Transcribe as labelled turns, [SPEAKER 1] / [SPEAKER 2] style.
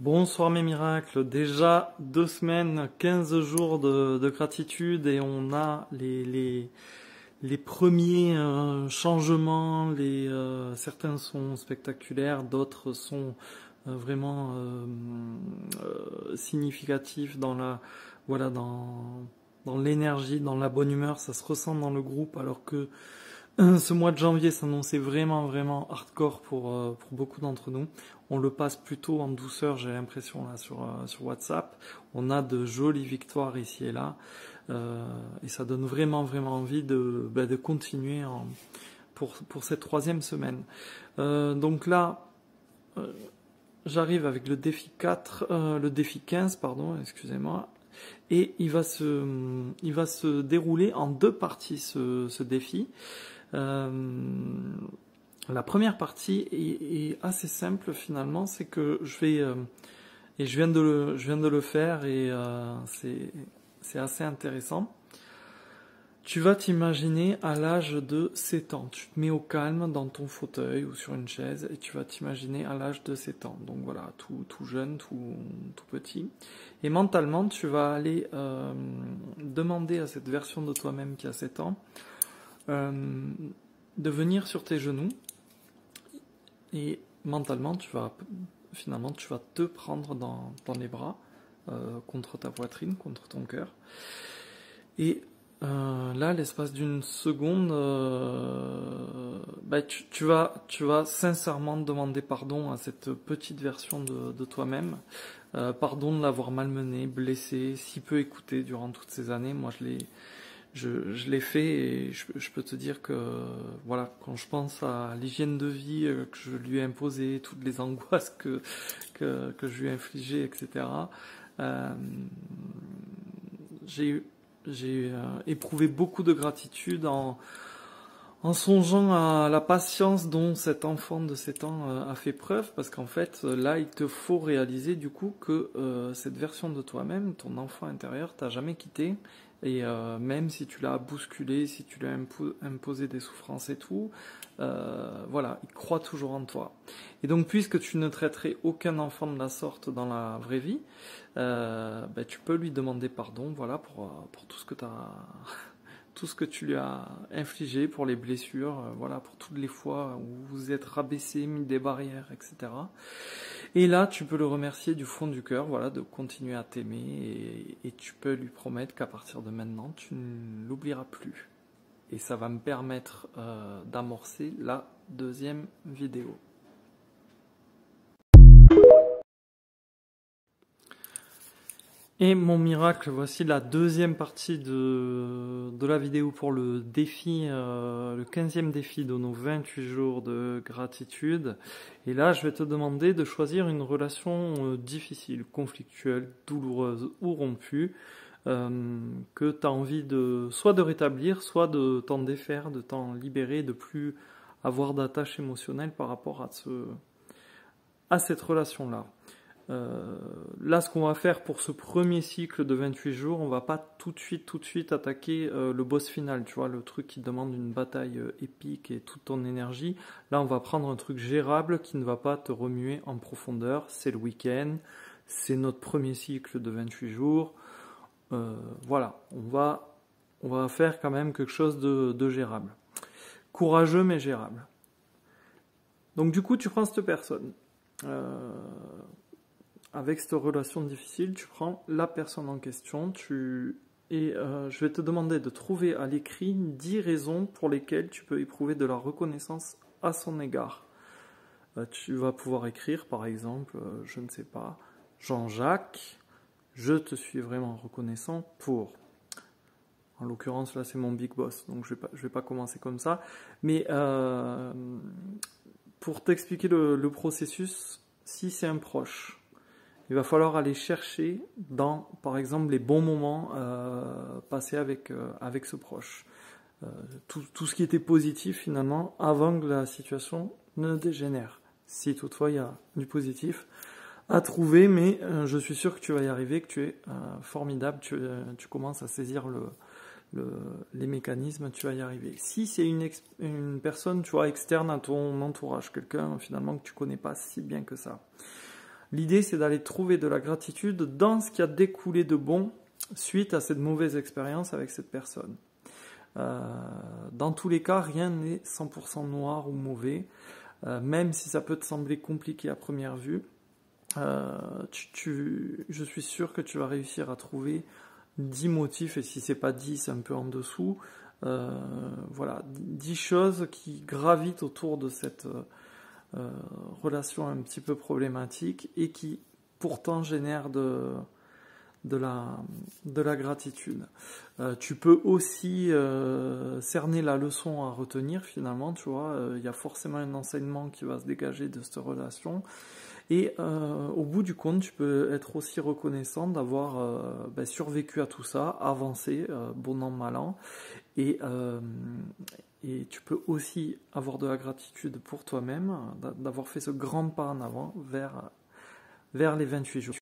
[SPEAKER 1] Bonsoir mes miracles, déjà 2 semaines, 15 jours de gratitude et on a les premiers changements, certains sont spectaculaires, d'autres sont vraiment significatifs voilà, dans l'énergie, dans la bonne humeur, ça se ressent dans le groupe alors que ce mois de janvier s'annonçait vraiment hardcore pour beaucoup d'entre nous. On le passe plutôt en douceur, j'ai l'impression là sur WhatsApp. On a de jolies victoires ici et là, et ça donne vraiment envie de continuer pour cette 3e semaine. Donc là, j'arrive avec le défi 4, le défi 15, pardon, excusez-moi. Et il va se dérouler en 2 parties ce défi. La première partie est assez simple finalement, c'est que je vais et je viens de le faire et c'est assez intéressant. Tu vas t'imaginer à l'âge de 7 ans. Tu te mets au calme dans ton fauteuil ou sur une chaise et tu vas t'imaginer à l'âge de 7 ans. Donc voilà, tout jeune, tout petit. Et mentalement, tu vas aller demander à cette version de toi-même qui a 7 ans de venir sur tes genoux et mentalement tu vas te prendre dans les bras contre ta poitrine, contre ton cœur et là l'espace d'une seconde tu vas sincèrement demander pardon à cette petite version de toi-même, pardon de l'avoir malmené, blessé, si peu écouté durant toutes ces années. Moi je l'ai fait et je peux te dire que voilà, quand je pense à l'hygiène de vie que je lui ai imposée, toutes les angoisses que je lui ai infligées, etc. J'ai éprouvé beaucoup de gratitude en songeant à la patience dont cet enfant de 7 ans a fait preuve, parce qu'en fait, là, il te faut réaliser du coup que cette version de toi-même, ton enfant intérieur, t'a jamais quitté, et même si tu l'as bousculé, si tu lui as imposé des souffrances et tout, voilà, il croit toujours en toi. Et donc, puisque tu ne traiterais aucun enfant de la sorte dans la vraie vie, tu peux lui demander pardon, voilà, pour tout ce que tout ce que tu lui as infligé, pour les blessures, voilà, pour toutes les fois où vous êtes rabaissé, mis des barrières, etc. Et là, tu peux le remercier du fond du cœur, voilà, de continuer à t'aimer, et tu peux lui promettre qu'à partir de maintenant, tu ne l'oublieras plus. Et ça va me permettre d'amorcer la 2e vidéo. Et mon miracle, voici la 2e partie de la vidéo pour le défi, le 15e défi de nos 28 jours de gratitude. Et là, je vais te demander de choisir une relation difficile, conflictuelle, douloureuse ou rompue, que tu as envie soit de rétablir, soit de t'en défaire, de t'en libérer, de plus avoir d'attache émotionnelle par rapport à cette relation-là. Là, ce qu'on va faire pour ce premier cycle de 28 jours, on va pas tout de suite attaquer le boss final, tu vois, le truc qui demande une bataille épique et toute ton énergie. Là, on va prendre un truc gérable qui ne va pas te remuer en profondeur. C'est le week-end, c'est notre premier cycle de 28 jours. Voilà, on va faire quand même quelque chose de gérable. Courageux mais gérable. Donc du coup, tu prends cette personne. Avec cette relation difficile, tu prends la personne en question, je vais te demander de trouver à l'écrit 10 raisons pour lesquelles tu peux éprouver de la reconnaissance à son égard. Tu vas pouvoir écrire, par exemple, je ne sais pas, Jean-Jacques, je te suis vraiment reconnaissant pour... En l'occurrence, là, c'est mon big boss, donc je vais pas commencer comme ça. Mais pour t'expliquer le processus, si c'est un proche, il va falloir aller chercher dans, par exemple, les bons moments passés avec ce proche. Tout ce qui était positif, finalement, avant que la situation ne dégénère. Si toutefois il y a du positif à trouver, mais je suis sûr que tu vas y arriver, que tu es formidable, tu commences à saisir les mécanismes, tu vas y arriver. Si c'est une personne, tu vois, externe à ton entourage, quelqu'un, finalement, que tu connais pas si bien que ça, L'idée, c'est d'aller trouver de la gratitude dans ce qui a découlé de bon suite à cette mauvaise expérience avec cette personne. Dans tous les cas, rien n'est 100% noir ou mauvais, même si ça peut te sembler compliqué à première vue. Je suis sûr que tu vas réussir à trouver 10 motifs, et si c'est pas 10, c'est un peu en dessous. Voilà, 10 choses qui gravitent autour de cette relation un petit peu problématique et qui pourtant génèrent de la gratitude. Tu peux aussi cerner la leçon à retenir finalement, tu vois, il y a forcément un enseignement qui va se dégager de cette relation. Et au bout du compte, tu peux être aussi reconnaissant d'avoir survécu à tout ça, avancé, bon an, mal an. Et tu peux aussi avoir de la gratitude pour toi-même, d'avoir fait ce grand pas en avant vers les 28 jours.